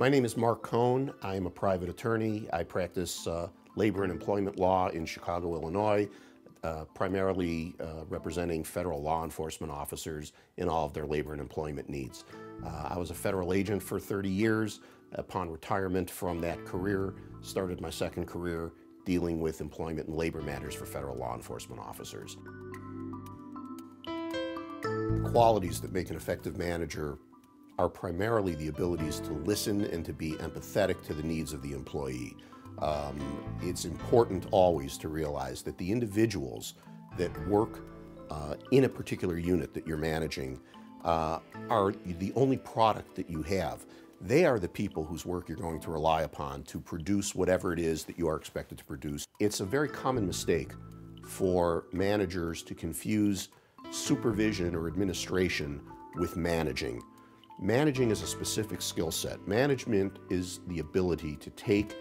My name is Mark Cohn. I'm a private attorney. I practice labor and employment law in Chicago, Illinois, primarily representing federal law enforcement officers in all of their labor and employment needs. I was a federal agent for 30 years. Upon retirement from that career, started my second career dealing with employment and labor matters for federal law enforcement officers. The qualities that make an effective manager are primarily the abilities to listen and to be empathetic to the needs of the employee. It's important always to realize that the individuals that work in a particular unit that you're managing are the only product that you have. They are the people whose work you're going to rely upon to produce whatever it is that you are expected to produce. It's a very common mistake for managers to confuse supervision or administration with managing. Managing is a specific skill set. Management is the ability to take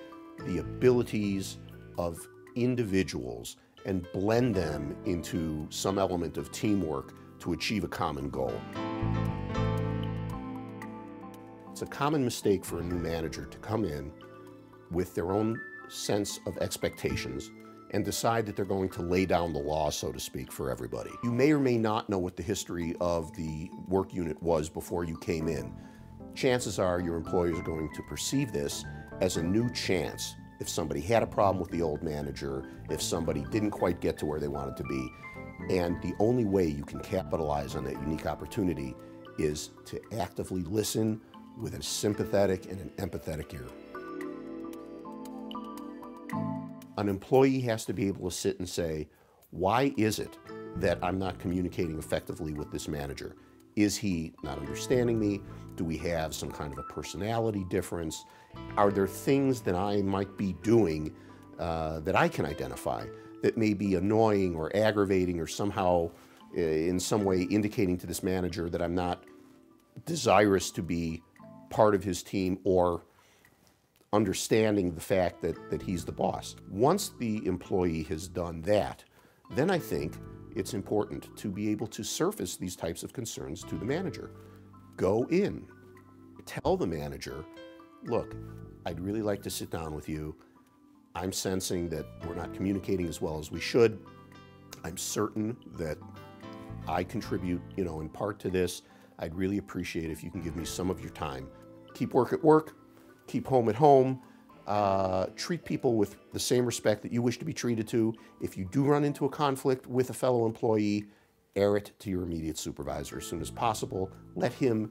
the abilities of individuals and blend them into some element of teamwork to achieve a common goal. It's a common mistake for a new manager to come in with their own sense of expectations and decide that they're going to lay down the law, so to speak, for everybody. You may or may not know what the history of the work unit was before you came in. Chances are your employers are going to perceive this as a new chance. If somebody had a problem with the old manager, if somebody didn't quite get to where they wanted to be, and the only way you can capitalize on that unique opportunity is to actively listen with a sympathetic and an empathetic ear. An employee has to be able to sit and say, why is it that I'm not communicating effectively with this manager? Is he not understanding me? Do we have some kind of a personality difference? Are there things that I might be doing that I can identify that may be annoying or aggravating or somehow in some way indicating to this manager that I'm not desirous to be part of his team or understanding the fact that he's the boss? Once the employee has done that, then I think it's important to be able to surface these types of concerns to the manager. Go in, tell the manager, look, I'd really like to sit down with you. I'm sensing that we're not communicating as well as we should. I'm certain that I contribute, in part to this. I'd really appreciate if you can give me some of your time. Keep work at work, keep home at home. Treat people with the same respect that you wish to be treated to. If you do run into a conflict with a fellow employee, air it to your immediate supervisor as soon as possible. Let him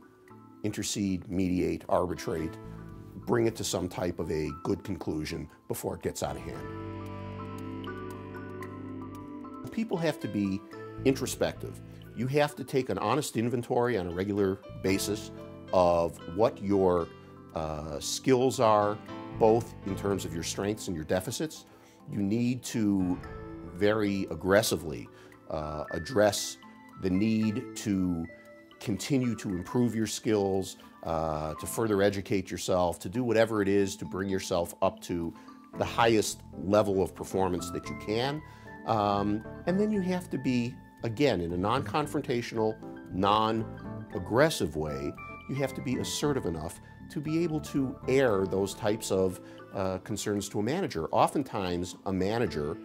intercede, mediate, arbitrate, bring it to some type of a good conclusion before it gets out of hand. People have to be introspective. You have to take an honest inventory on a regular basis of what your skills are, both in terms of your strengths and your deficits. You need to very aggressively address the need to continue to improve your skills, to further educate yourself, to do whatever it is to bring yourself up to the highest level of performance that you can. And then you have to be, again, in a non-confrontational, non-aggressive way, you have to be assertive enough to be able to air those types of concerns to a manager. Oftentimes, a manager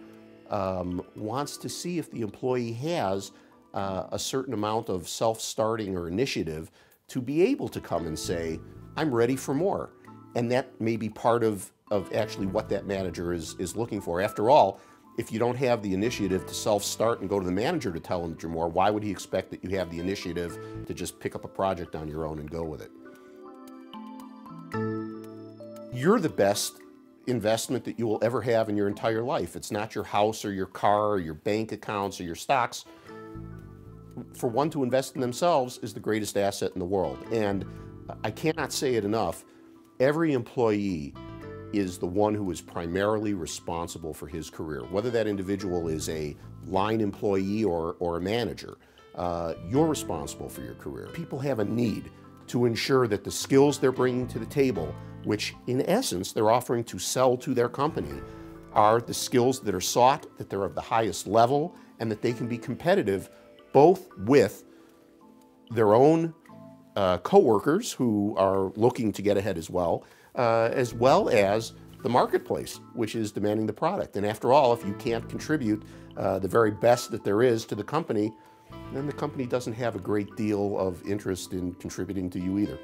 wants to see if the employee has a certain amount of self-starting or initiative to be able to come and say, I'm ready for more. And that may be part of actually what that manager is looking for. After all, if you don't have the initiative to self-start and go to the manager to tell him that you're more, why would he expect that you have the initiative to just pick up a project on your own and go with it? You're the best investment that you will ever have in your entire life. It's not your house or your car or your bank accounts or your stocks. For one to invest in themselves is the greatest asset in the world. And I cannot say it enough, every employee is the one who is primarily responsible for his career. Whether that individual is a line employee or a manager, you're responsible for your career. People have a need to ensure that the skills they're bringing to the table, which in essence they're offering to sell to their company, are the skills that are sought, that they're of the highest level, and that they can be competitive both with their own coworkers who are looking to get ahead as well as the marketplace, which is demanding the product. And after all, if you can't contribute the very best that there is to the company, then the company doesn't have a great deal of interest in contributing to you either.